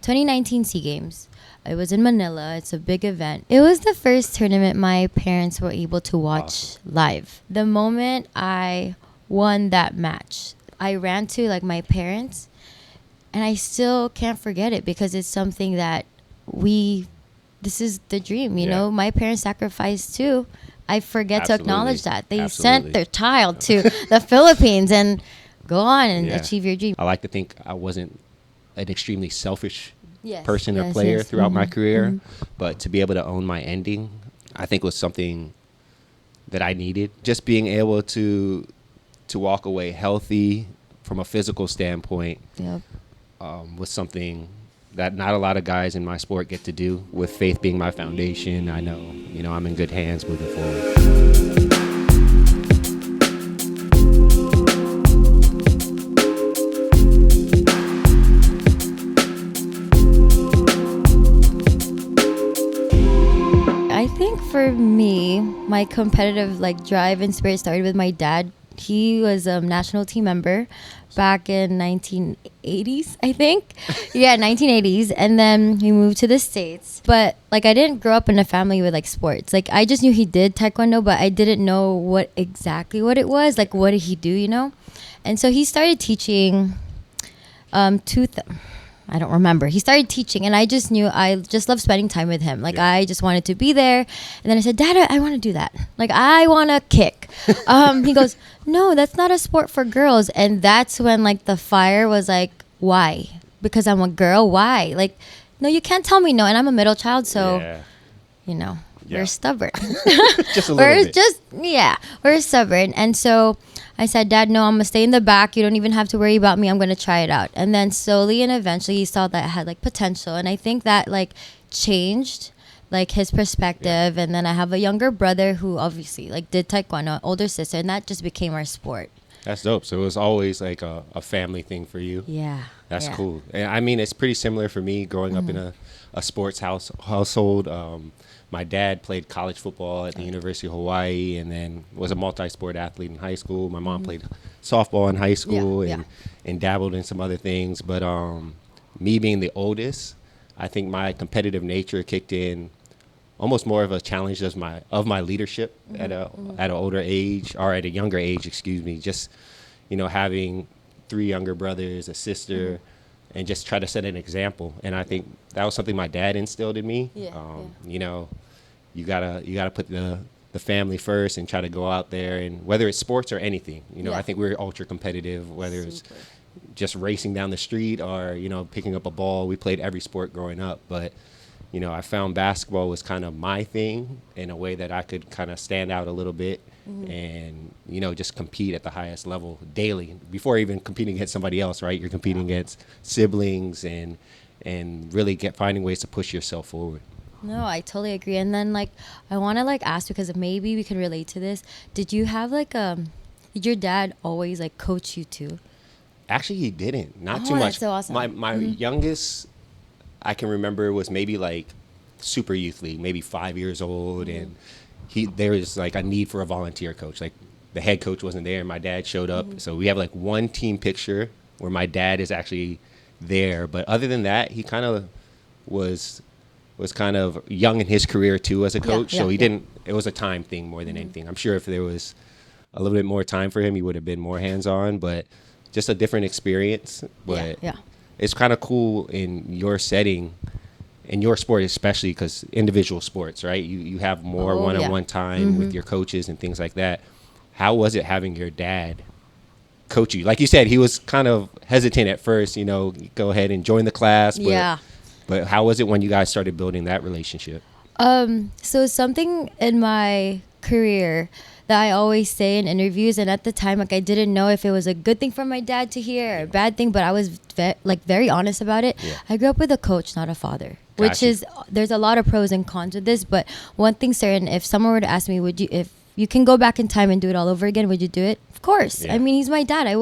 2019 SEA Games. It was in Manila. It's a big event. It was the first tournament my parents were able to watch live. The moment I won that match, I ran to like my parents, and I still can't forget it because it's something that this is the dream, you know. My parents sacrificed too. I forget to acknowledge that. They sent their child to the Philippines and go on and achieve your dream. I like to think I wasn't an extremely selfish person or player throughout my career, but to be able to own my ending, I think was something that I needed. Just being able to walk away healthy from a physical standpoint was something that not a lot of guys in my sport get to do. With faith being my foundation, I know, I'm in good hands moving forward. I think for me, my competitive drive and spirit started with my dad. He was a national team member back in 1980s, I think. 1980s. And then he moved to the States. But I didn't grow up in a family with sports. I just knew he did Taekwondo, but I didn't know what it was. What did he do, And so he started teaching I don't remember. He started teaching, and I just knew I just loved spending time with him. I just wanted to be there. And then I said, Dad, I want to do that. I want to kick. He goes, no, that's not a sport for girls. And that's when the fire was why? Because I'm a girl? Why? No, you can't tell me no. And I'm a middle child, so, we're stubborn. Just a little bit. We're stubborn. And so I said, Dad, no, I'm going to stay in the back. You don't even have to worry about me. I'm going to try it out. And then slowly and eventually he saw that I had potential. And I think that changed his perspective. And then I have a younger brother who obviously did Taekwondo, older sister, and that just became our sport. That's dope. So it was always a family thing for you. Yeah. That's cool. And I mean, it's pretty similar for me growing up in a sports household. My dad played college football at the University of Hawaii and then was a multi-sport athlete in high school. My mom played softball in high school and dabbled in some other things. But me being the oldest, I think my competitive nature kicked in almost more of a challenge of my leadership at an older age, or at a younger age, excuse me. Just, having 3 younger brothers, a sister, and just try to set an example. And I think that was something my dad instilled in me. You gotta put the family first and try to go out there, and whether it's sports or anything, I think we're ultra competitive, whether it's just racing down the street or, picking up a ball. We played every sport growing up, but I found basketball was kind of my thing in a way that I could kind of stand out a little bit and, just compete at the highest level daily before even competing against somebody else, right? You're competing against siblings and really finding ways to push yourself forward. No, I totally agree. And then I want to ask, because maybe we can relate to this. Did you have did your dad always coach you too? Actually, he didn't. Not too much. That's so awesome. My youngest, I can remember, was maybe super youth league, maybe 5 years old, and there was a need for a volunteer coach. The head coach wasn't there, and my dad showed up. So we have one team picture where my dad is actually there, but other than that, he kind of was kind of young in his career too as a coach. So he didn't. It was a time thing more than anything. I'm sure if there was a little bit more time for him, he would have been more hands-on, but just a different experience. But it's kind of cool in your setting, in your sport especially, because individual sports, right? You have more one-on-one time with your coaches and things like that. How was it having your dad coach you? Like you said, he was kind of hesitant at first, go ahead and join the class. But how was it when you guys started building that relationship? So something in my career that I always say in interviews, and at the time, I didn't know if it was a good thing for my dad to hear or a bad thing, but I was very honest about it. I grew up with a coach, not a father, which is, there's a lot of pros and cons with this, but one thing certain, if someone were to ask me, if you can go back in time and do it all over again, would you do it? Of course. I mean, he's my dad. I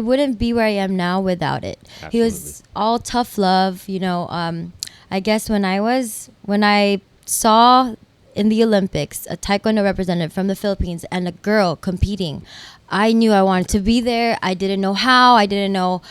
wouldn't be where I am now without it. Absolutely. He was all tough love, I guess when I saw in the Olympics a Taekwondo representative from the Philippines and a girl competing, I knew I wanted to be there. I didn't know how. I didn't know,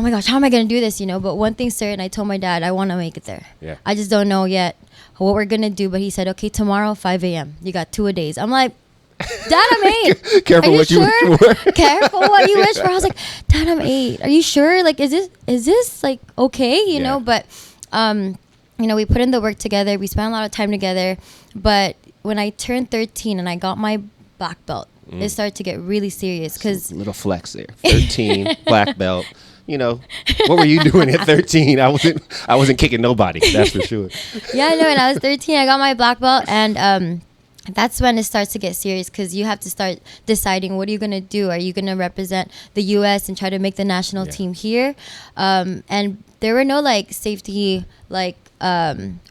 oh my gosh, how am I going to do this, you know? But one thing's certain, I told my dad, I want to make it there. Yeah. I just don't know yet what we're going to do. But he said, okay, tomorrow, 5 a.m. You got 2 days. I'm like, Dad, I'm 8. Careful what you wish for. Careful what you wish for. I was like, Dad, I'm 8. Are you sure? Like, is this like okay? You know, but, you know, we put in the work together. We spent a lot of time together. But when I turned 13 and I got my black belt, it started to get really serious. Cause little flex there. 13, black belt. You know, what were you doing at 13? I wasn't kicking nobody. That's for sure. Yeah, no. When I was 13, I got my black belt, and that's when it starts to get serious, because you have to start deciding, what are you going to do? Are you going to represent the U.S. and try to make the national team here? And there were no like safety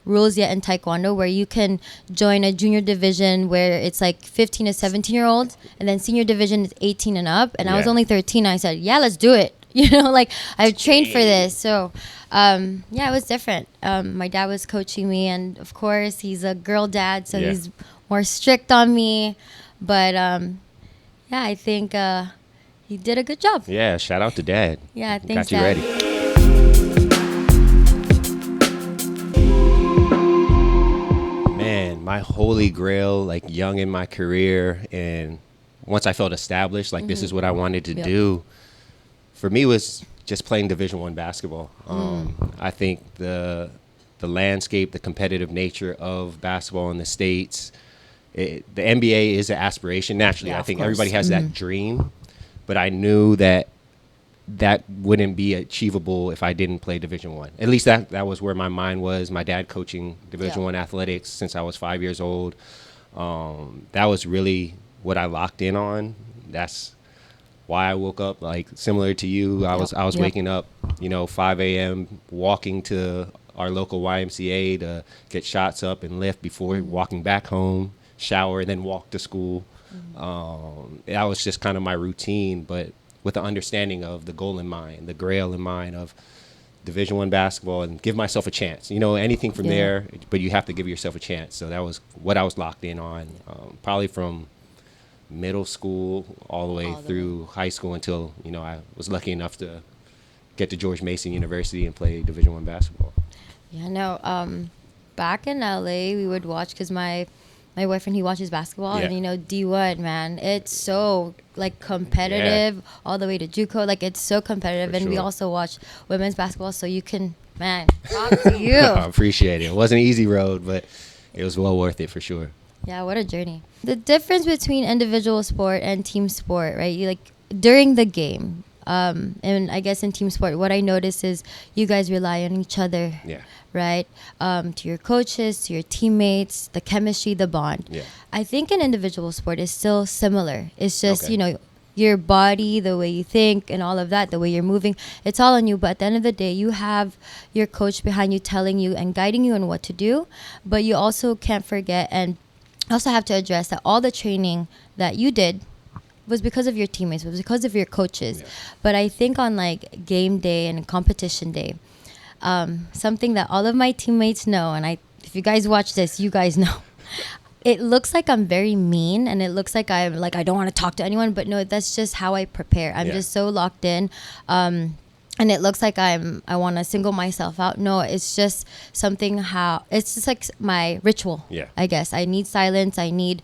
rules yet in Taekwondo, where you can join a junior division where it's like 15 to 17 year olds, and then senior division is 18 and up. And I was only 13. I said, yeah, let's do it. You know, like I've trained for this. So, yeah, it was different. My dad was coaching me, and of course he's a girl dad, so he's more strict on me. But, yeah, I think he did a good job. Yeah, shout out to Dad. Yeah, thanks, Got you Dad. ready. Man, my holy grail, like young in my career, and once I felt established, like this is what I wanted to do, for me was just playing Division I basketball. I think the landscape, the competitive nature of basketball in the States, the NBA is an aspiration naturally. I think everybody has that dream, but I knew that wouldn't be achievable if I didn't play Division I. At least that was where my mind was. My dad coaching Division I athletics since I was 5 years old. That was really what I locked in on. That's why I woke up, like similar to you. I was waking up, 5 a.m., walking to our local YMCA to get shots up and lift before walking back home, shower, and then walk to school. That was just kind of my routine, but with the understanding of the goal in mind, the Grail in mind of Division I basketball, and give myself a chance. Anything from there, but you have to give yourself a chance. So that was what I was locked in on, probably from middle school all the way through high school until, I was lucky enough to get to George Mason University and play Division I basketball. Yeah, no, back in LA, we would watch, because my boyfriend, he watches basketball, and D1, man, it's so like competitive all the way to JUCO. Like, it's so competitive. And we also watch women's basketball, so you can, man, talk to you. I appreciate it. It wasn't an easy road, but it was well worth it for sure. Yeah, what a journey. The difference between individual sport and team sport, right? You like during the game, and I guess in team sport, what I notice is you guys rely on each other. Yeah. Right? To your coaches, to your teammates, the chemistry, the bond. Yeah. I think an individual sport is still similar. It's just, your body, the way you think and all of that, the way you're moving, it's all on you. But at the end of the day, you have your coach behind you telling you and guiding you on what to do. But you also can't forget and also have to address that all the training that you did was because of your teammates, was because of your coaches. Yeah. But I think on like game day and competition day, something that all of my teammates know, and if you guys watch this, you guys know, it looks like I'm very mean, and it looks like I'm like, I don't want to talk to anyone, but no, that's just how I prepare. I'm just so locked in. And it looks like I want to single myself out. No, it's just it's just like my ritual. Yeah. I guess I need silence. I need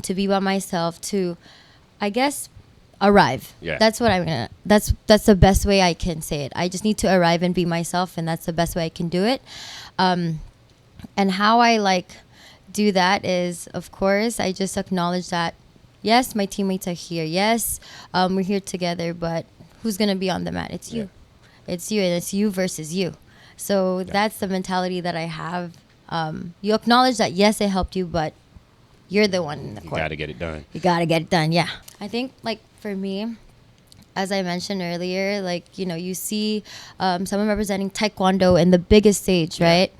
to be by myself to, I guess, arrive. Yeah. That's what that's the best way I can say it. I just need to arrive and be myself, and that's the best way I can do it. And how I do that is, of course, I just acknowledge that, yes, my teammates are here. Yes, we're here together, but who's going to be on the mat? It's you. It's you, and it's you versus you. So that's the mentality that I have. You acknowledge that, yes, it helped you, but you're the one in the court. You got to get it done. You got to get it done, yeah. I think, for me, as I mentioned earlier, you see someone representing Taekwondo in the biggest stage, right?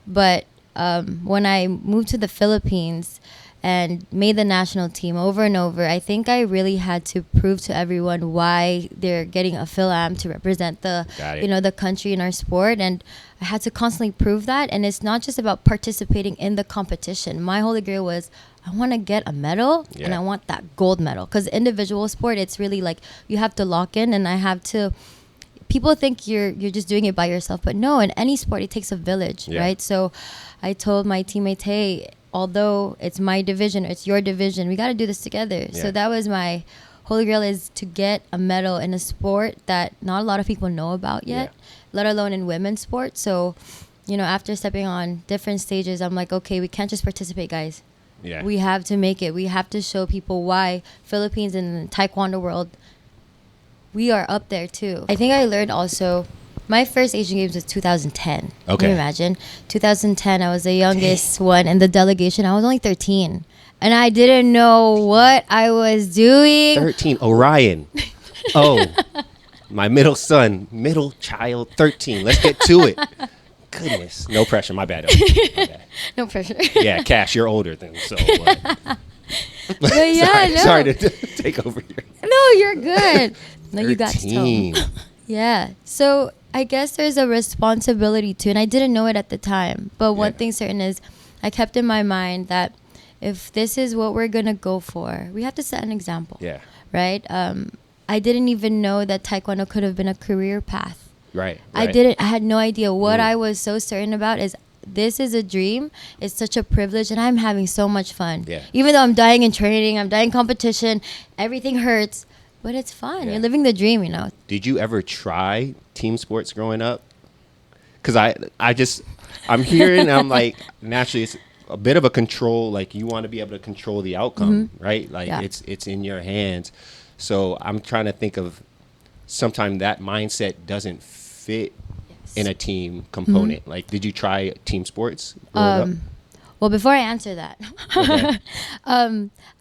But when I moved to the Philippines and made the national team over and over, I think I really had to prove to everyone why they're getting a Phil-Am to represent the the country in our sport. And I had to constantly prove that. And it's not just about participating in the competition. My holy grail was, I want to get a medal, and I want that gold medal. Because individual sport, it's really you have to lock in, and I have to people think you're just doing it by yourself, but no, in any sport it takes a village, right? So I told my teammates, hey, although it's my division, it's your division, we got to do this together. So that was my holy grail, is to get a medal in a sport that not a lot of people know about yet, let alone in women's sports. So, you know, after stepping on different stages, I'm like, okay, we can't just participate, guys. We have to make it. We have to show people why Philippines in the Taekwondo world, we are up there too. I think I learned also, my first Asian Games was 2010. Okay. Can you imagine? 2010, I was the youngest one in the delegation. I was only 13. And I didn't know what I was doing. 13, Orion. Oh, my middle child, 13. Let's get to it. Goodness. No pressure. My bad. My bad. No pressure. Yeah, Cash, you're older than so. But yeah, sorry to take over here. No, you're good. No, you got to 13. tell. Yeah. So I guess there's a responsibility too, and I didn't know it at the time. But one thing certain is, I kept in my mind that if this is what we're gonna go for, we have to set an example. Yeah. Right. I didn't even know that Taekwondo could have been a career path. Right. I had no idea. What I was so certain about is, this is a dream. It's such a privilege, and I'm having so much fun. Yeah. Even though I'm dying in training, I'm dying in competition, everything hurts, but it's fun. Yeah. You're living the dream, you know. Did you ever try team sports growing up? Because I'm hearing, I'm like, naturally it's a bit of a control. Like, you want to be able to control the outcome, right? Like it's in your hands. So I'm trying to think of, sometimes that mindset doesn't fit in a team component. Like, did you try team sports growing up? Well, before I answer that, Okay.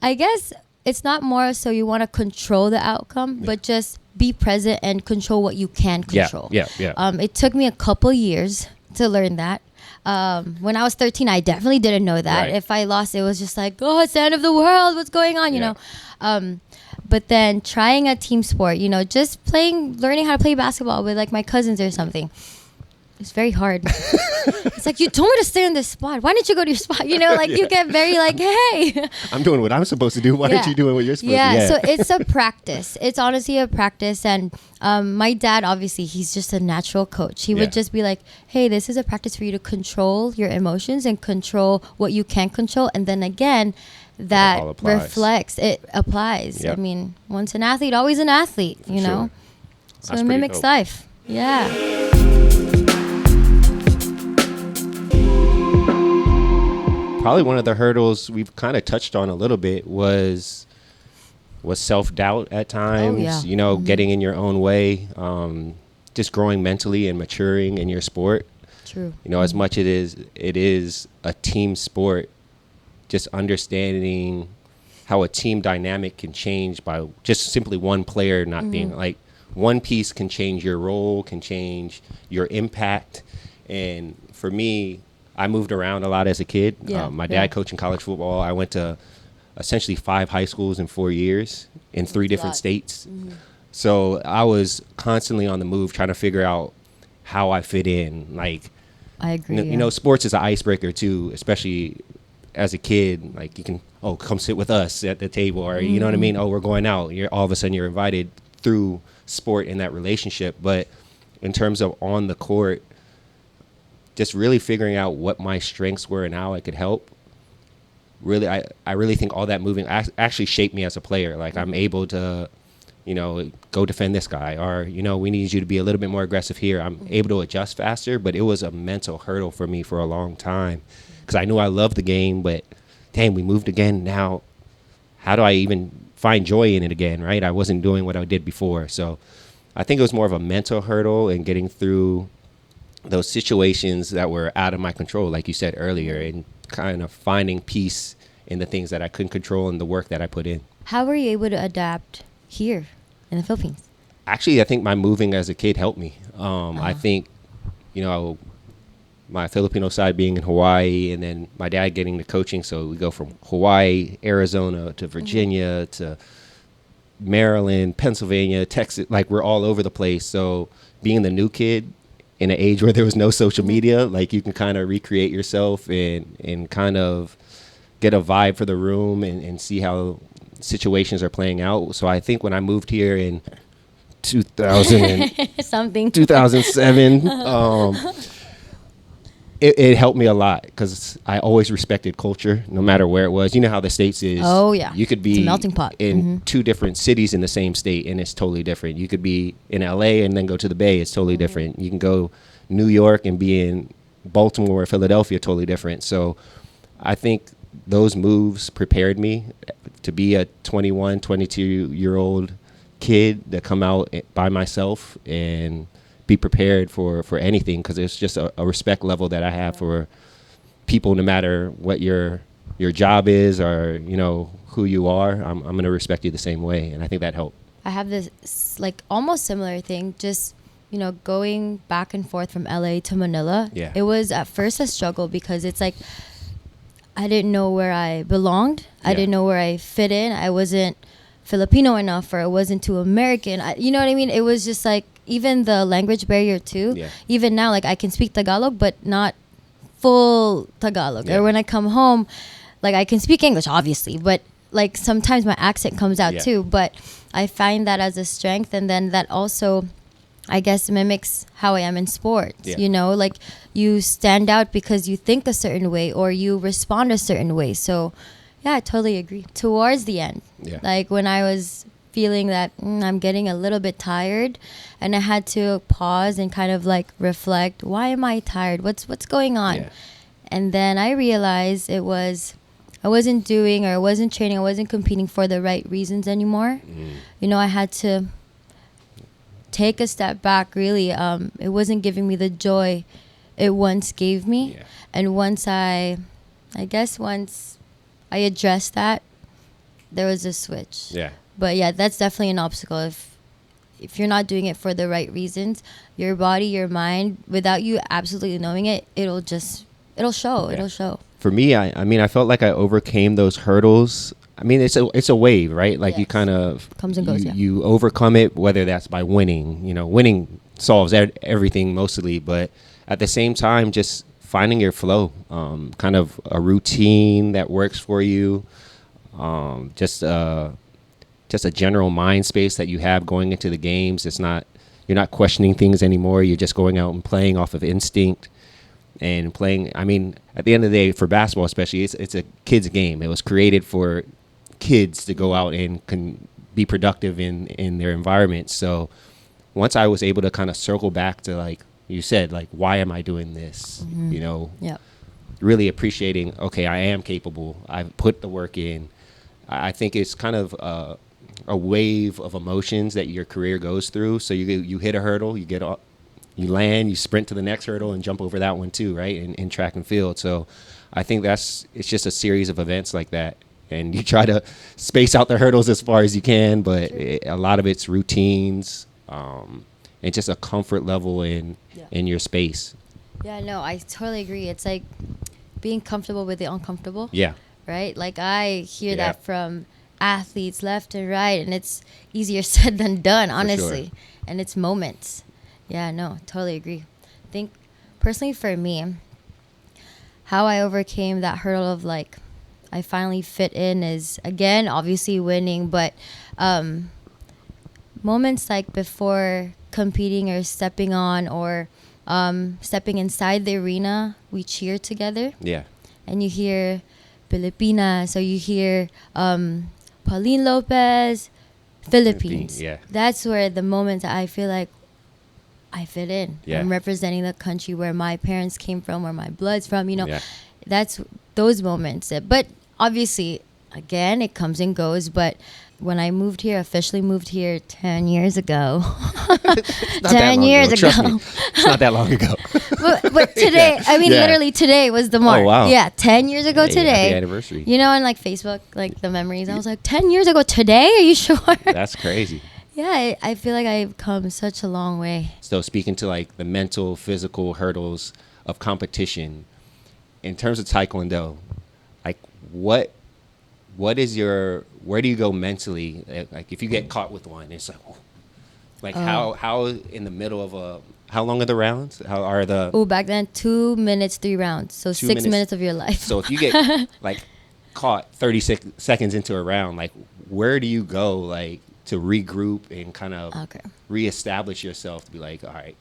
I guess it's not more so you want to control the outcome, but just be present and control what you can control. Yeah. It took me a couple years to learn that. When I was 13, I definitely didn't know that. Right. If I lost, it was just like, oh, it's the end of the world. What's going on? You know? But then trying a team sport, you know, just learning how to play basketball with like my cousins or something. It's very hard. It's like, you told me to stay in this spot. Why didn't you go to your spot? You know, like you get very like, hey. I'm doing what I'm supposed to do. Why aren't you doing what you're supposed to do? Yeah, so it's a practice. It's honestly a practice. And my dad, obviously, he's just a natural coach. He would just be like, hey, this is a practice for you to control your emotions and control what you can control. And then again, that it applies. Yep. I mean, once an athlete, always an athlete, you know? So it mimics life. Yeah. Probably one of the hurdles we've kind of touched on a little bit was self-doubt at times, you know, getting in your own way, just growing mentally and maturing in your sport. True. You know, as much it is a team sport, just understanding how a team dynamic can change by just simply one player not being, like, one piece can change your role, can change your impact. And for me, I moved around a lot as a kid. My dad coaching college football. I went to essentially 5 high schools in 4 years in 3 different states. So I was constantly on the move trying to figure out how I fit in. Like, I agree. You know, sports is an icebreaker too, especially as a kid. Like, you can, come sit with us at the table, or you know what I mean? We're going out. All of a sudden you're invited through sport in that relationship. But in terms of on the court, just really figuring out what my strengths were and how I could help. Really, I really think all that moving actually shaped me as a player. Like, I'm able to, you know, go defend this guy, or, you know, we need you to be a little bit more aggressive here. I'm able to adjust faster, but it was a mental hurdle for me for a long time, because I knew I loved the game, but damn, we moved again. Now, how do I even find joy in it again, right? I wasn't doing what I did before. So I think it was more of a mental hurdle and getting through those situations that were out of my control, like you said earlier, and kind of finding peace in the things that I couldn't control and the work that I put in. How were you able to adapt here in the Philippines? Actually, I think my moving as a kid helped me. I think, you know, my Filipino side being in Hawaii, and then my dad getting the coaching. So we go from Hawaii, Arizona to Virginia to Maryland, Pennsylvania, Texas. Like, we're all over the place. So being the new kid in an age where there was no social media, like, you can kind of recreate yourself and kind of get a vibe for the room and see how situations are playing out. So I think when I moved here in Something. 2007. It helped me a lot because I always respected culture, no matter where it was. You know how the States is. Oh, yeah. You could be It's a melting pot. in two different cities in the same state, and it's totally different. You could be in LA and then go to the Bay. It's totally different. You can go New York and be in Baltimore or Philadelphia, totally different. So I think those moves prepared me to be a 21, 22-year-old kid to come out by myself and be prepared for anything, because it's just a respect level that I have for people, no matter what your job is or, you know, who you are. I'm going to respect you the same way, and I think that helped. I have this like almost similar thing, just, you know, going back and forth from LA to Manila. Yeah. It was at first a struggle because it's like I didn't know where I belonged. I didn't know where I fit in. I wasn't Filipino enough, or I wasn't too American. You know what I mean? It was just like, even the language barrier too. Yeah. Even now, like I can speak Tagalog, but not full Tagalog. Yeah. Or when I come home, like I can speak English, obviously, but like sometimes my accent comes out too. But I find that as a strength, and then that also, I guess, mimics how I am in sports. Yeah. You know, like you stand out because you think a certain way or you respond a certain way. So, yeah, I totally agree. Towards the end, like when I was feeling that I'm getting a little bit tired, and I had to pause and kind of like reflect, why am I tired? What's going on? Yeah. And then I realized I wasn't doing, or I wasn't training, I wasn't competing for the right reasons anymore. You know, I had to take a step back, really. It wasn't giving me the joy it once gave me. Yeah. And once I addressed that, there was a switch. Yeah. But yeah, that's definitely an obstacle. If you're not doing it for the right reasons, your body, your mind, without you absolutely knowing it, it'll show. Yeah. It'll show. For me, I mean, I felt like I overcame those hurdles. I mean, it's a wave, right? Like you kind of comes and goes. You overcome it, whether that's by winning. You know, winning solves everything mostly, but at the same time, just finding your flow, kind of a routine that works for you, just a general mind space that you have going into the games. You're not questioning things anymore. You're just going out and playing off of instinct and playing. I mean, at the end of the day, for basketball especially, it's a kid's game. It was created for kids to go out and can be productive in their environment. So once I was able to kind of circle back to, like you said, like, why am I doing this? You know, really appreciating, okay, I am capable. I've put the work in. I think it's kind of a wave of emotions that your career goes through. So you hit a hurdle, you get off, you land, you sprint to the next hurdle and jump over that one too, right? In track and field. So I think it's just a series of events like that. And you try to space out the hurdles as far as you can, but a lot of it's routines, and just a comfort level in your space. Yeah, no, I totally agree. It's like being comfortable with the uncomfortable. Yeah. Right? Like I hear that from athletes left and right, and it's easier said than done, honestly. Sure. And it's moments. Yeah, no, totally agree. I think personally for me, how I overcame that hurdle of like I finally fit in is, again, obviously winning, but moments like before competing or stepping on or stepping inside the arena, we cheer together. Yeah. And you hear Pilipinas, so you hear Pauline Lopez, Philippines. Yeah. That's where the moments I feel like I fit in. Yeah. I'm representing the country where my parents came from, where my blood's from, you know. Yeah. That's those moments. But obviously, again, it comes and goes. But when I officially moved here 10 years ago. 10 years ago. Trust me, it's not that long ago. but today, I mean, literally today was the mark. Oh, wow. Yeah, 10 years ago today. Happy anniversary. You know, on like Facebook, like the memories, I was like, 10 years ago today? Are you sure? That's crazy. Yeah, I feel like I've come such a long way. So speaking to like the mental, physical hurdles of competition, in terms of Taekwondo, like where do you go mentally? Like if you get caught with one, it's like, how in the middle of how long are the rounds? How are the? Oh, back then, 2 minutes, 3 rounds. So 6 minutes of your life. So if you get like caught 36 seconds into a round, like where do you go like to regroup and kind of Okay. reestablish yourself to be like, all right.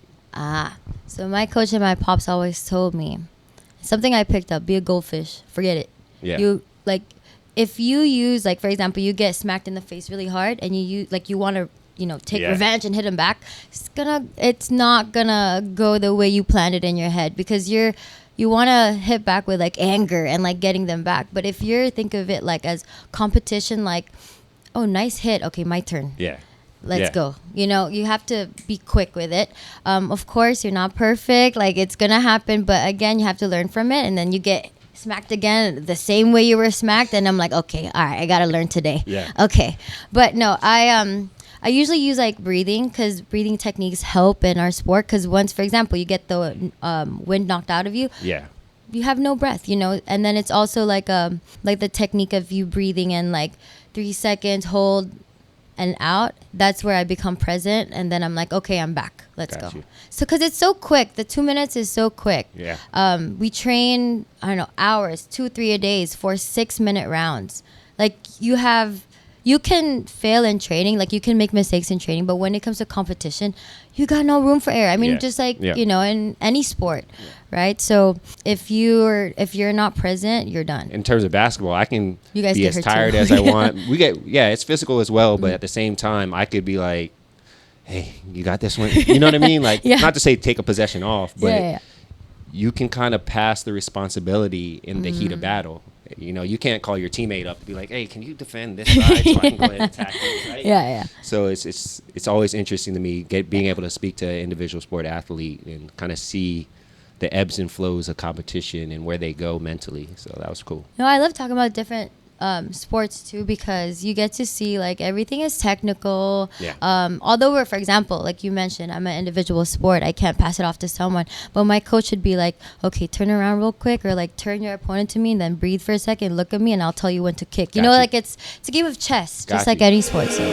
So my coach and my pops always told me something I picked up: be a goldfish. Forget it. Yeah. You like if you use like, for example, you get smacked in the face really hard and you want to take revenge and hit him back. It's not gonna go the way you planned it in your head, because you want to hit back with like anger and like getting them back. But if you think of it like as competition, like, oh, nice hit, okay, my turn. Yeah. Let's go. You have to be quick with it. Of course, you're not perfect. Like, it's going to happen. But again, you have to learn from it. And then you get smacked again the same way you were smacked. And I'm like, okay, all right, I got to learn today. Yeah. Okay. But no, I usually use like breathing, because breathing techniques help in our sport. Because once, for example, you get the wind knocked out of you. Yeah. You have no breath, and then it's also like the technique of you breathing in like 3 seconds, hold and out. That's where I become present, and then I'm like, okay, I'm back. Let's Got go. you. So because it's so quick, the 2 minutes is so quick. Yeah. We train, I don't know, hours, 2-3 a days for 6-minute rounds. Like, you can fail in training, like you can make mistakes in training, but when it comes to competition, you got no room for error. I mean, just like, in any sport, right? So if you're not present, you're done. In terms of basketball, I can You guys be get as hurt tired too. as I want. It's physical as well, but at the same time, I could be like, hey, you got this one? You know what I mean? Like, not to say take a possession off, but you can kind of pass the responsibility in the heat of battle. You can't call your teammate up to be like, hey, can you defend this side so I can go ahead and attack you, right? Yeah. So it's always interesting to me being able to speak to an individual sport athlete and kind of see the ebbs and flows of competition and where they go mentally. So that was cool. No, I love talking about different sports too, because you get to see like everything is technical. Although for example, like you mentioned, I'm an individual sport, I can't pass it off to someone, but my coach would be like, okay, turn around real quick, or like turn your opponent to me and then breathe for a second, look at me, and I'll tell you when to kick. Like it's a game of chess, just like any sport. So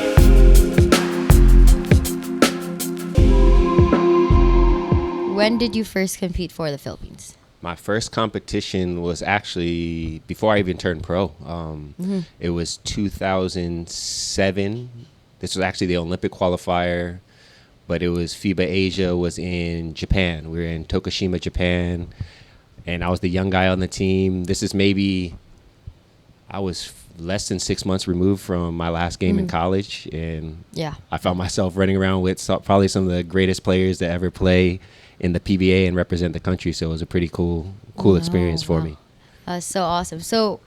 when did you first compete for the Philippines? My first competition was actually before I even turned pro. It was 2007. This was actually the Olympic qualifier, but it was FIBA Asia was in Japan. We were in Tokushima, Japan, and I was the young guy on the team. This is I was less than 6 months removed from my last game in college, and I found myself running around with probably some of the greatest players to ever play in the PBA and represent the country. So it was a pretty cool experience for me. So awesome. So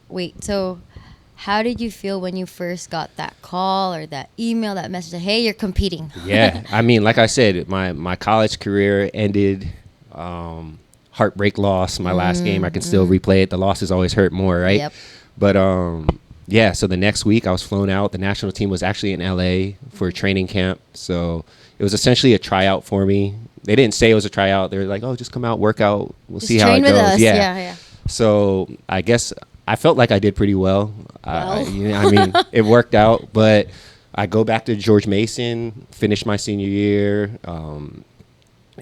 how did you feel when you first got that call or that email, that message that, hey, you're competing? Yeah. I mean, like I said, my college career ended, heartbreak loss. My last game, I can still replay it. The losses always hurt more, right? Yep. But so the next week I was flown out. The national team was actually in LA for a training camp. So it was essentially a tryout for me. They didn't say it was a tryout. They were like, oh, just come out, work out. We'll see how it goes. Us. Yeah. So I guess I felt like I did pretty well. I mean, it worked out. But I go back to George Mason, finish my senior year.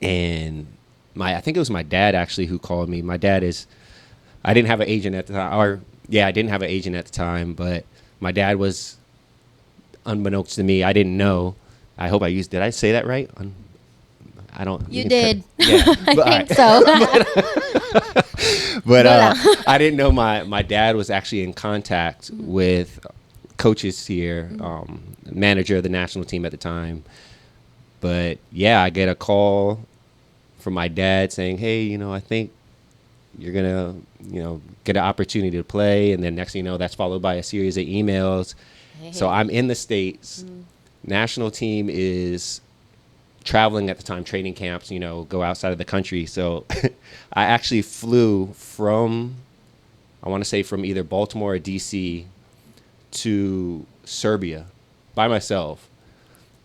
And I think it was my dad actually who called me. My dad I didn't have an agent at the time. I didn't have an agent at the time. But my dad was, unbeknownst to me, I didn't know. I hope did I say that right? I don't. You did. I think so. But I didn't know my dad was actually in contact with coaches here, manager of the national team at the time. But I get a call from my dad saying, hey, I think you're gonna, get an opportunity to play. And then next thing you know, that's followed by a series of emails. So I'm in the States. National team is traveling at the time, training camps, go outside of the country. So I actually flew from either Baltimore or DC to Serbia by myself.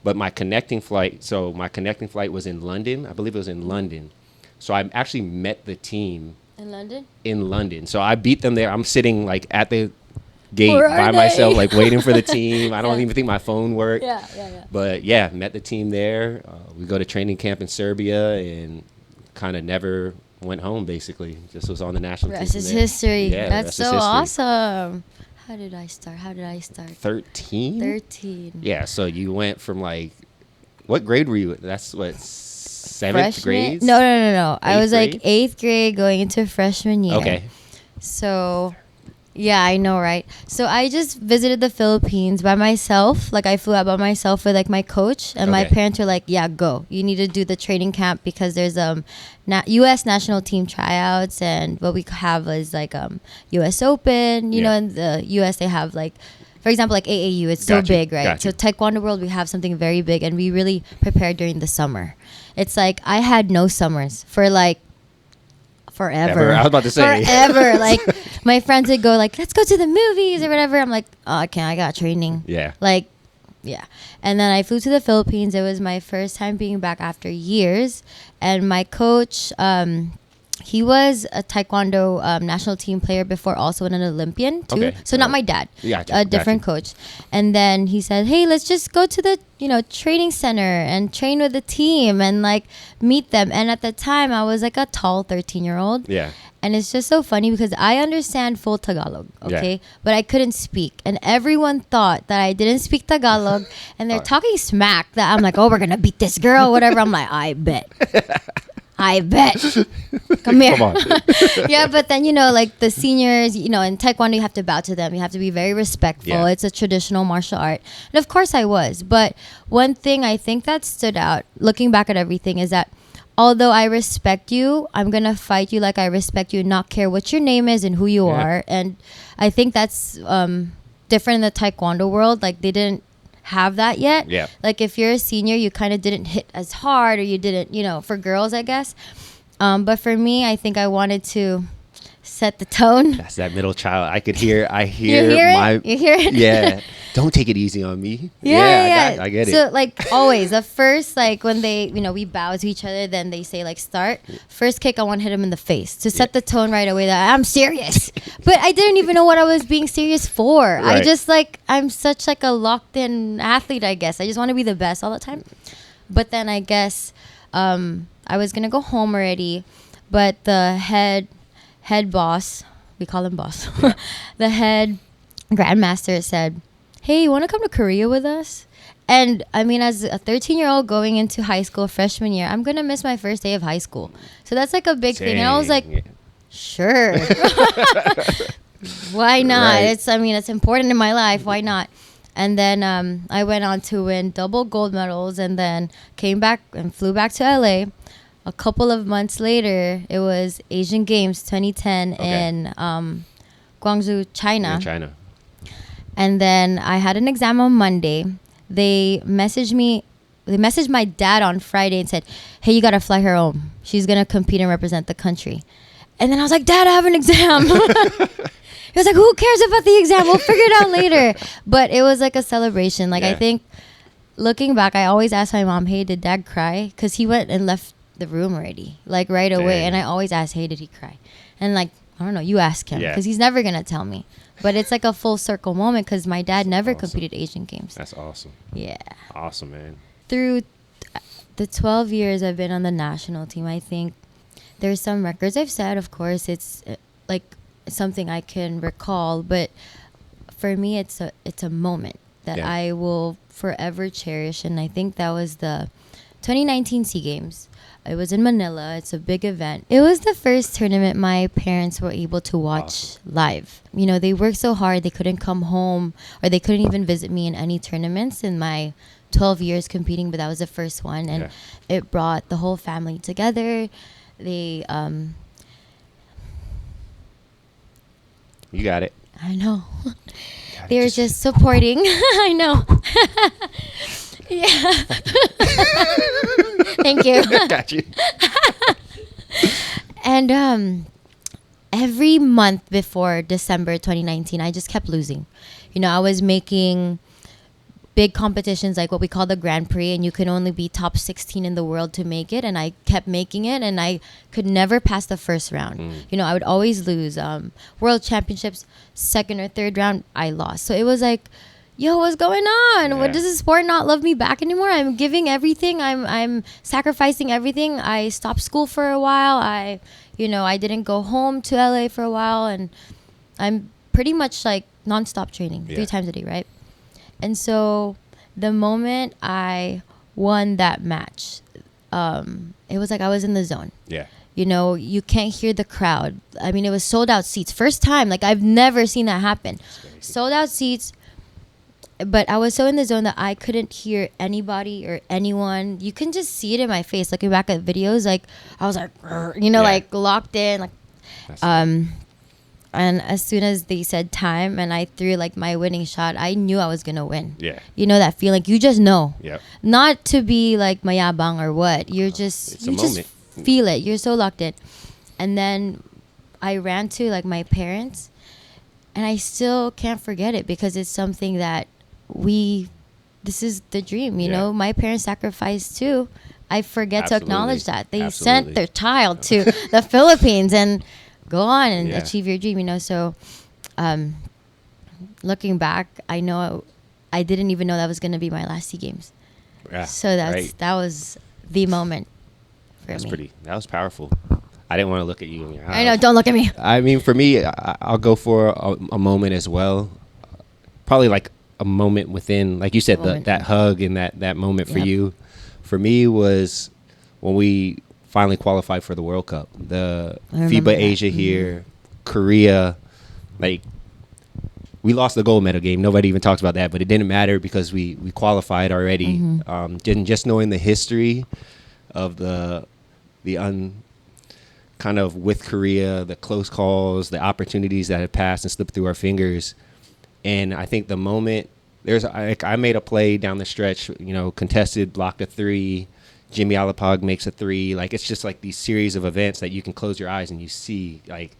But my connecting flight was in London. I believe it was in London. So I actually met the team in London. So I beat them there. I'm sitting like at the gate by myself, like waiting for the team. I don't even think my phone worked. But met the team there. We go to training camp in Serbia and kind of never went home, basically. Just was on the national team. Rest is history. Yeah, that's so awesome. How did I start? 13? 13. Yeah, so you went from like, what grade were you? That's what, seventh Freshman? grade? No. I Eighth was like grade? 8th grade going into freshman year. Okay. So, yeah, I know, right? So I just visited the Philippines by myself. Like I flew out by myself with like my coach, and my Okay. parents were like, "Yeah, go. You need to do the training camp because there's U.S. national team tryouts, and what we have is like U.S. Open. You Yeah. know, in the U.S. they have like." For example, like AAU, it's so Got you, big, right? got you. So Taekwondo World, we have something very big, and we really prepare during the summer. It's like I had no summers for like forever. I was about to say. Forever. Like my friends would go like, let's go to the movies or whatever. I'm like, oh, I can't. I got training. Yeah. Like, yeah. And then I flew to the Philippines. It was my first time being back after years. And my coach, he was a Taekwondo national team player before, also an Olympian too. Okay. So not my dad, Gotcha, a different coach. And then he said, "Hey, let's just go to the training center and train with the team and like meet them." And at the time, I was like a tall 13-year-old. Yeah. And it's just so funny because I understand full Tagalog, okay? Yeah. But I couldn't speak. And everyone thought that I didn't speak Tagalog. And they're talking smack that I'm like, oh, we're going to beat this girl, whatever. I'm like, I bet. Come here. Come on. Yeah, but then, like the seniors, in Taekwondo, you have to bow to them. You have to be very respectful. Yeah. It's a traditional martial art. And of course I was. But one thing I think that stood out, looking back at everything, is that although I respect you, I'm going to fight you like I respect you, not care what your name is and who you are. And I think that's different in the Taekwondo world. Like, they didn't have that yet. Yeah. Like, if you're a senior, you kind of didn't hit as hard, or you didn't, for girls, I guess. But for me, I think I wanted to set the tone. That's that middle child. I hear You hear it? Yeah. Don't take it easy on me. Yeah. I get it. So, like, always, the first, like, when they, we bow to each other, then they say, like, start. First kick, I want to hit him in the face to set the tone right away that I'm serious. But I didn't even know what I was being serious for. Right. I just, like, I'm such, like, a locked-in athlete, I guess. I just want to be the best all the time. But then I guess I was going to go home already, but the head boss, we call him boss, the head grandmaster said, "Hey, you want to come to Korea with us?" And I mean, as a 13-year-old going into high school freshman year, I'm going to miss my first day of high school. So that's like a big thing. And I was like, sure. Why not? Right. It's important in my life. Why not? And then I went on to win double gold medals, and then came back and flew back to LA. A couple of months later, it was Asian Games 2010 in Guangzhou, China. In China. And then I had an exam on Monday. They messaged my dad on Friday and said, "Hey, you got to fly her home. She's going to compete and represent the country." And then I was like, "Dad, I have an exam." He was like, "Who cares about the exam? We'll figure it out later." But it was like a celebration. Like, I think looking back, I always asked my mom, "Hey, did Dad cry?" Because he went and left the room already, like right away. Dang. And I always ask, "Hey, did he cry?" And like, I don't know, you ask him, because he's never going to tell me. But it's like a full circle moment because my dad never competed Asian Games. That's awesome. Yeah. Awesome, man. Through the 12 years I've been on the national team, I think there's some records I've set. Of course, it's like something I can recall. But for me, it's a moment that I will forever cherish. And I think that was the 2019 SEA Games. It was in Manila. It's a big event. It was the first tournament my parents were able to watch live. They worked so hard. They couldn't come home, or they couldn't even visit me in any tournaments in my 12 years competing, but that was the first one. And it brought the whole family together. They, You got it. I know. They were just supporting. I know. Yeah. Thank you. Got you. And every month before December 2019, I just kept losing. I was making big competitions like what we call the Grand Prix, and you can only be top 16 in the world to make it. And I kept making it, and I could never pass the first round. I would always lose. World Championships, second or third round, I lost. So it was like, yo, what's going on? What, does the sport not love me back anymore? I'm giving everything. I'm sacrificing everything. I stopped school for a while. I didn't go home to LA for a while, and I'm pretty much like nonstop training 3 times a day, right? And so the moment I won that match, it was like I was in the zone. Yeah. You know, you can't hear the crowd. I mean, it was sold out seats. First time, like I've never seen that happen. Sold out seats. But I was so in the zone that I couldn't hear anybody or anyone. You can just see it in my face. Looking back at videos, like I was like, you know, like locked in, like, and as soon as they said time and I threw like my winning shot, I knew I was gonna win. Yeah. You know that feeling? You just know. Yeah. Not to be like mayabang or what. You're just just feel it. You're so locked in. And then I ran to like my parents, and I still can't forget it because it's something that this is the dream, you know. My parents sacrificed too. I forget to acknowledge that they sent their child to the Philippines and go on and achieve your dream, you know. So looking back, I know I didn't even know that was going to be my last SEA Games. So that was the moment for me. That was powerful. I didn't want to look at you in your eyes. I know, don't look at me. I mean, for me, I'll go for a moment as well. Probably like a moment within, like you said, that hug and that moment for you. For me was when we finally qualified for the World Cup. The FIBA Asia here, Korea, like we lost the gold medal game. Nobody even talks about that, but it didn't matter because we qualified already. Just knowing the history of the kind of with Korea, the close calls, the opportunities that have passed and slipped through our fingers. And I think the moment I made a play down the stretch, you know, contested, blocked a 3, Jimmy Alapag makes a 3. Like, it's just like these series of events that you can close your eyes and you see like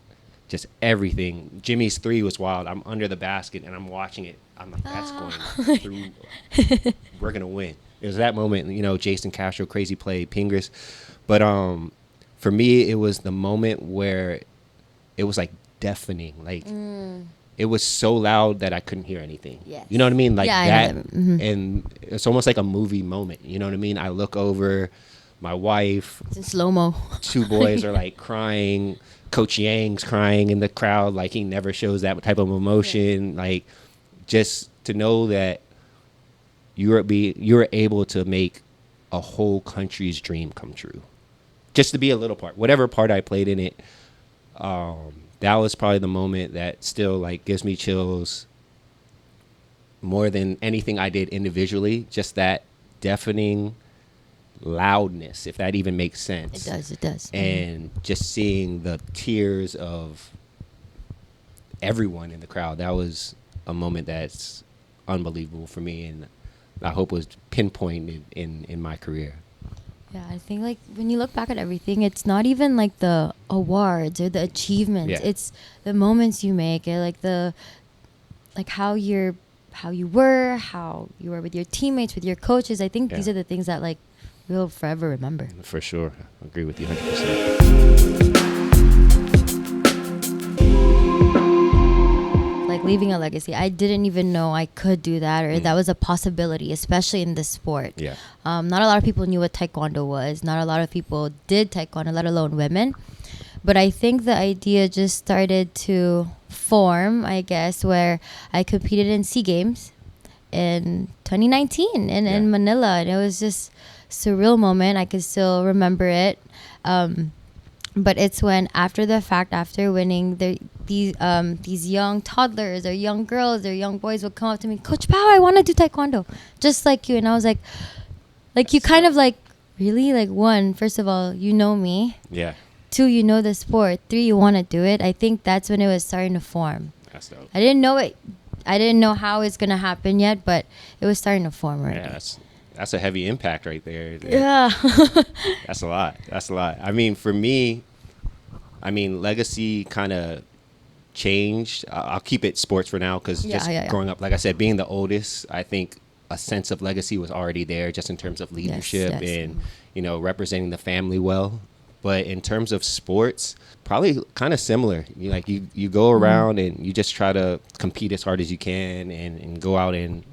just everything. Jimmy's 3 was wild. I'm under the basket and I'm watching it. I'm like, that's going through. We're going to win. It was that moment, you know, Jason Castro, crazy play, Pingers. But for me, it was the moment where it was like deafening. Like, it was so loud that I couldn't hear anything. Yes. You know what I mean? Like that. And it's almost like a movie moment. You know what I mean? I look over, my wife. It's in slow-mo. 2 boys are like crying. Coach Yang's crying in the crowd. Like, he never shows that type of emotion. Like, just to know that you were able to make a whole country's dream come true. Just to be a little part. Whatever part I played in it, that was probably the moment that still like gives me chills more than anything I did individually. Just that deafening loudness, if that even makes sense. It does. And just seeing the tears of everyone in the crowd, that was a moment that's unbelievable for me, and I hope was pinpointed in my career. Yeah, I think like when you look back at everything, it's not even like the awards or the achievements. Yeah. It's the moments you make, like how you were with your teammates, with your coaches. I think these are the things that like we'll forever remember. For sure. I agree with you 100%. Like leaving a legacy. I didn't even know I could do that or that was a possibility, especially in this sport. Yeah. Not a lot of people knew what Taekwondo was. Not a lot of people did Taekwondo, let alone women. But I think the idea just started to form, I guess, where I competed in SEA Games in 2019 in Manila. And it was just a surreal moment. I can still remember it. But it's when after the fact, after winning, these young toddlers or young girls or young boys would come up to me, Coach Pao, I want to do Taekwondo, just like you. And I was like you kind of like, really? Like, 1, first of all, you know me. Yeah. 2, you know the sport. 3, you want to do it. I think that's when it was starting to form. That's dope. I didn't know it. I didn't know how it's going to happen yet, but it was starting to form already. Yeah, that's a heavy impact right there. Yeah. That's a lot. I mean, for me, legacy kind of changed. I'll keep it sports for now because growing up, like I said, being the oldest, I think a sense of legacy was already there just in terms of leadership and, you know, representing the family well. But in terms of sports, probably kind of similar. You go around and you just try to compete as hard as you can and go out and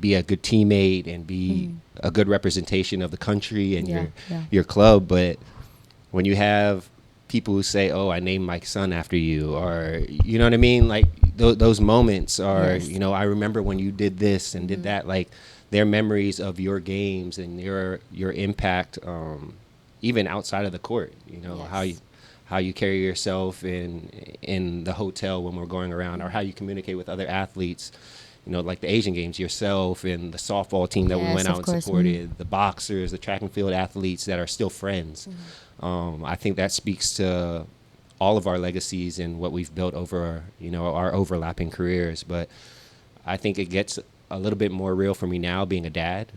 be a good teammate and be a good representation of the country and your club. But when you have people who say, oh, I named my son after you, or, you know what I mean? Like, those moments are, Yes. you know, I remember when you did this and did that. Like, they're memories of your games and your impact, even outside of the court. You know, Yes. how you carry yourself in the hotel when we're going around, or how you communicate with other athletes. You know, like the Asian Games, yourself and the softball team that we Yes, went of out and course. supported, the boxers, the track and field athletes that are still friends. I think that speaks to all of our legacies and what we've built over, you know, our overlapping careers. But I think it gets a little bit more real for me now, being a dad,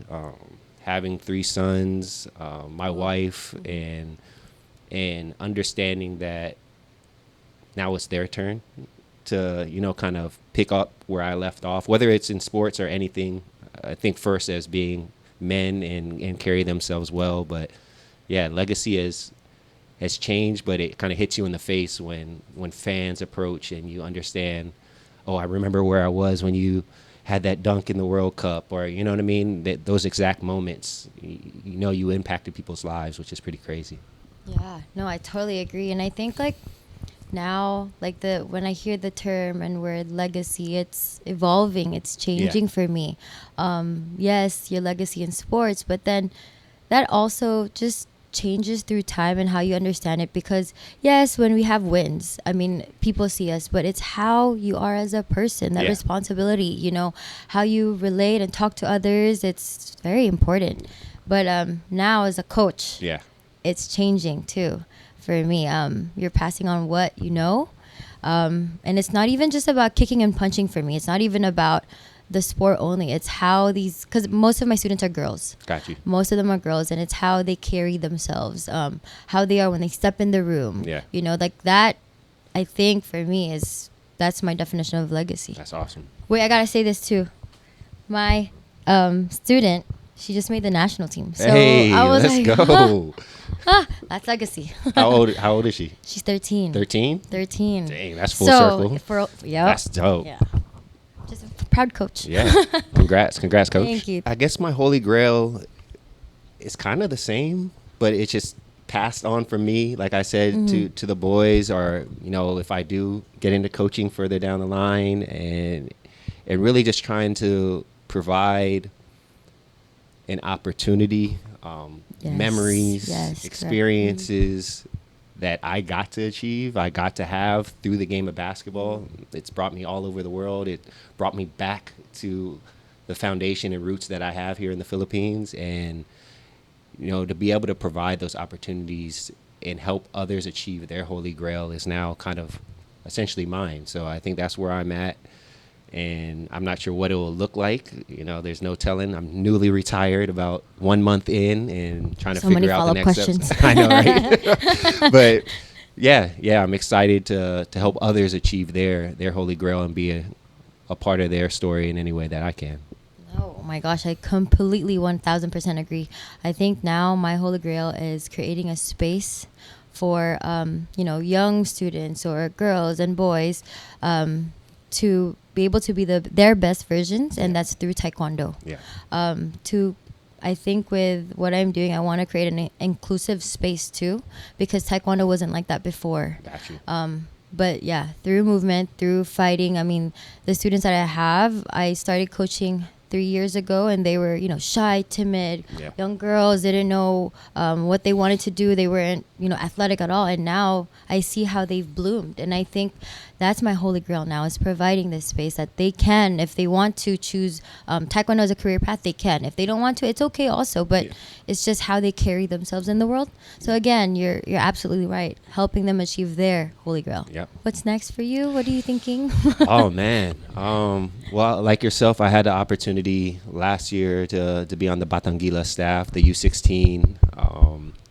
having 3 sons, my wife, and understanding that now it's their turn to, you know, kind of pick up where I left off, whether it's in sports or anything. I think first as being men and carry themselves well. But yeah, legacy has changed, but it kind of hits you in the face when fans approach and you understand, oh, I remember where I was when you had that dunk in the World Cup, or, you know what I mean? That those exact moments, you know, you impacted people's lives, which is pretty crazy. Yeah, no, I totally agree. And I think like now, like when I hear the term and word legacy, it's evolving, it's changing for me. Yes, your legacy in sports, but then that also just changes through time and how you understand it. Because yes, when we have wins, I mean, people see us, but it's how you are as a person, that responsibility, you know, how you relate and talk to others. It's very important. But now as a coach, it's changing too for me. You're passing on what you know. And it's not even just about kicking and punching for me. It's not even about the sport only. It's how because most of my students are girls. Got you. Most of them are girls, and it's how they carry themselves, how they are when they step in the room. Yeah. You know, like that, I think for me that's my definition of legacy. That's awesome. Wait, I gotta say this too. My student, she just made the national team. So Hey, I was let's like, go. that's legacy. How old is she? She's 13. 13? 13. Dang, that's full circle. Yep. That's dope. Yeah. Just a proud coach. Yeah. Congrats, coach. Thank you. I guess my holy grail is kind of the same, but it's just passed on from me, like I said, to the boys, or, you know, if I do get into coaching further down the line, and really just trying to provide an opportunity, memories, experiences that I got to achieve, I got to have through the game of basketball. It's brought me all over the world. It brought me back to the foundation and roots that I have here in the Philippines. And, you know, to be able to provide those opportunities and help others achieve their holy grail is now kind of essentially mine. So I think that's where I'm at. And I'm not sure what it will look like. You know, there's no telling. I'm newly retired, about 1 month in, and trying to figure out the next steps. I know, right? But yeah, I'm excited to help others achieve their holy grail and be a part of their story in any way that I can. Oh my gosh, I completely 1000% agree. I think now my holy grail is creating a space for you know, young students or girls and boys to be able to be their best versions, and that's through Taekwondo. I think with what I'm doing, I want to create an inclusive space too, because Taekwondo wasn't like that before. Got you. But yeah, through movement, through fighting, I mean, the students that I started coaching 3 years ago, and they were, you know, shy, timid, young girls, didn't know what they wanted to do. They weren't, you know, athletic at all. And now I see how they've bloomed. And I think that's my holy grail now, is providing this space that they can, if they want to choose Taekwondo as a career path, they can. If they don't want to, it's okay also. But it's just how they carry themselves in the world. So again, you're absolutely right. Helping them achieve their holy grail. Yep. What's next for you? What are you thinking? Oh man. Well, like yourself, I had the opportunity last year to be on the Batanguila staff, the U16.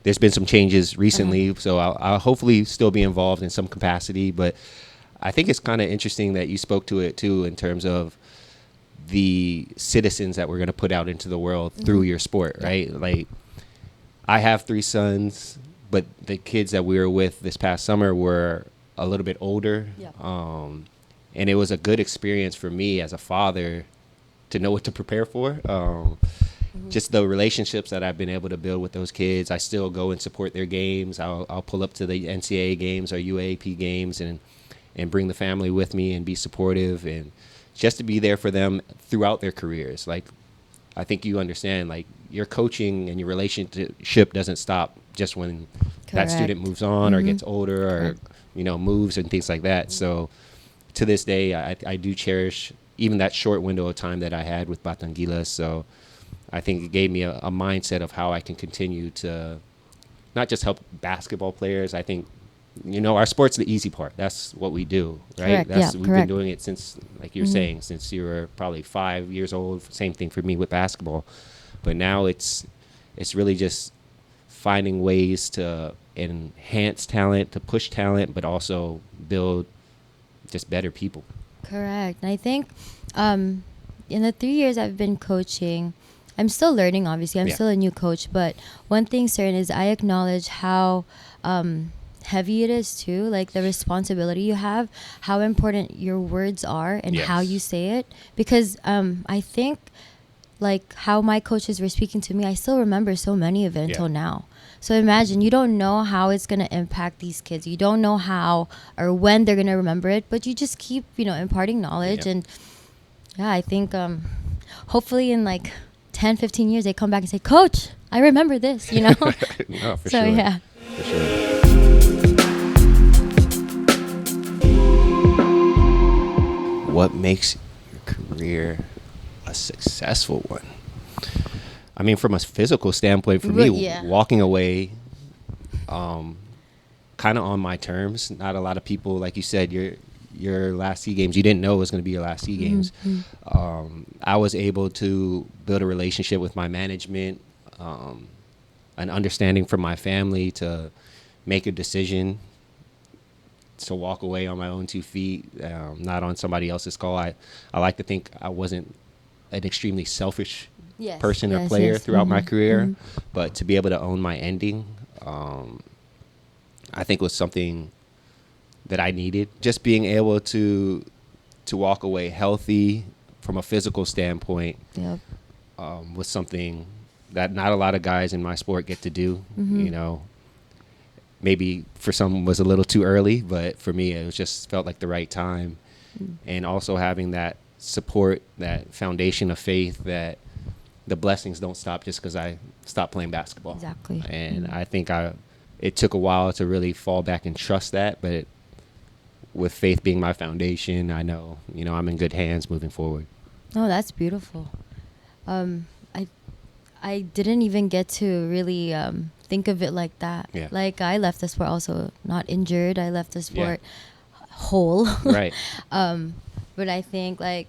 There's been some changes recently, so I'll hopefully still be involved in some capacity. But I think it's kind of interesting that you spoke to it too, in terms of the citizens that we're going to put out into the world through your sport, right? Like, I have 3 sons, but the kids that we were with this past summer were a little bit older. And it was a good experience for me as a father to know what to prepare for. Just the relationships that I've been able to build with those kids. I still go and support their games. I'll pull up to the NCAA games or UAAP games and and bring the family with me and be supportive and just to be there for them throughout their careers. Like, I think you understand, like, your coaching and your relationship doesn't stop just when that student moves on or gets older or, you know, moves and things like that. So to this day, I do cherish even that short window of time that I had with Batanguilas. So I think it gave me a mindset of how I can continue to not just help basketball players. I think, you know, our sport's the easy part. That's what we do, right? We've been doing it since, like you're saying, since you were probably 5 years old. Same thing for me with basketball. But now it's really just finding ways to enhance talent, to push talent, but also build just better people. Correct. And I think in the 3 years I've been coaching, I'm still learning, obviously. I'm still a new coach. But one thing certain is I acknowledge how heavy it is, too. Like, the responsibility you have, how important your words are and how you say it. Because I think, like, how my coaches were speaking to me, I still remember so many of it until now. So imagine, you don't know how it's going to impact these kids. You don't know how or when they're going to remember it, but you just keep, you know, imparting knowledge. And I think hopefully in like 10, 15 years, they come back and say, Coach, I remember this, you know? No, for so, sure. yeah. For sure. What makes your career a successful one? I mean, from a physical standpoint, for me, walking away kind of on my terms. Not a lot of people, like you said, your last SEA Games, you didn't know it was going to be your last SEA Games. I was able to build a relationship with my management, an understanding from my family to make a decision to walk away on my own 2 feet, not on somebody else's call. I like to think I wasn't an extremely selfish person or player throughout my career, but to be able to own my ending, I think was something that I needed. Just being able to walk away healthy from a physical standpoint was something that not a lot of guys in my sport get to do. You know, maybe for some was a little too early, but for me, it was just felt like the right time. And also having that support, that foundation of faith that the blessings don't stop just because I stopped playing basketball. Exactly. And I think it took a while to really fall back and trust that, but with faith being my foundation, I know, you know, I'm in good hands moving forward. Oh, that's beautiful. I didn't even get to really think of it like that. Yeah. Like, I left the sport also not injured. I left the sport whole. Right. But I think, like,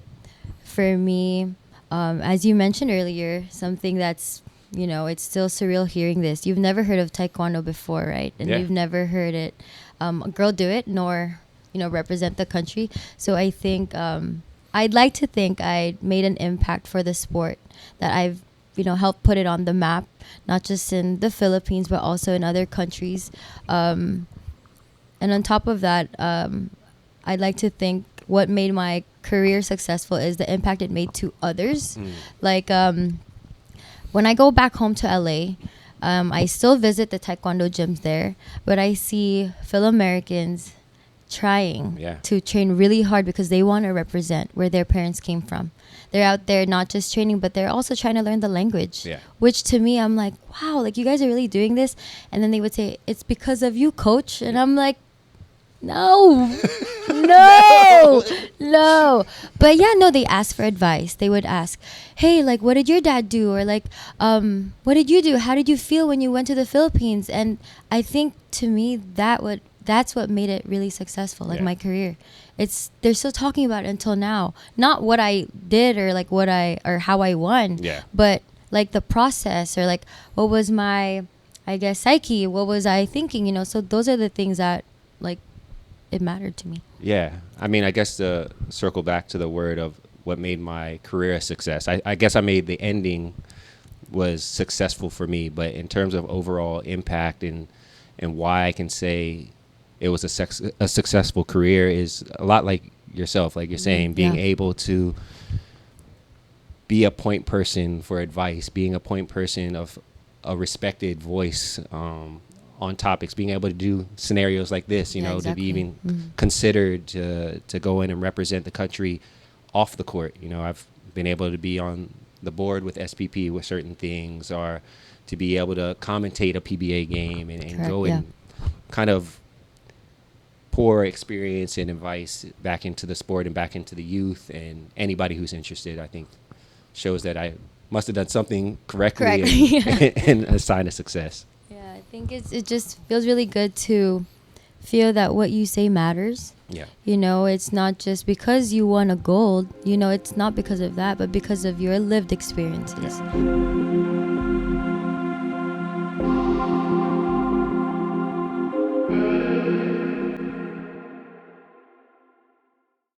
for me, as you mentioned earlier, something that's, you know, it's still surreal hearing this. You've never heard of Taekwondo before, right? And you've never heard it, a girl do it, nor, you know, represent the country. So I think I'd like to think I made an impact for the sport, that I've, you know, helped put it on the map, not just in the Philippines, but also in other countries. And on top of that, I'd like to think what made my career successful is the impact it made to others. Like, when I go back home to LA, I still visit the Taekwondo gyms there, but I see fellow Americans trying to train really hard because they want to represent where their parents came from. They're out there not just training, but they're also trying to learn the language, which to me, I'm like, wow, like, you guys are really doing this. And then they would say, it's because of you, coach. And I'm like, no. But yeah, no, they ask for advice. They would ask, hey, like, what did your dad do? Or like, what did you do? How did you feel when you went to the Philippines? And I think, to me, that's what made it really successful, like my career. They're still talking about it until now. Not what I did or like or how I won, but like the process, or like what was my, I guess, psyche, what was I thinking, you know? So those are the things that, like, it mattered to me. Yeah. I mean, I guess to circle back to the word of what made my career a success, I guess I made the ending was successful for me, but in terms of overall impact and why I can say it was a successful career is a lot like yourself, like you're saying, being able to be a point person for advice, being a point person of a respected voice on topics, being able to do scenarios like this, Yeah, to exactly. be even considered to go in and represent the country off the court. I've been able to be on the board with SPP with certain things, or to be able to commentate a PBA game and Correct, go yeah. and kind of pour experience and advice back into the sport and back into the youth, and anybody who's interested, I think, shows that I must have done something correctly Correct, and, yeah. and a sign of success. Yeah, I think it just feels really good to feel that what you say matters. Yeah. It's not just because you won a gold, it's not because of that, but because of your lived experiences. Yeah.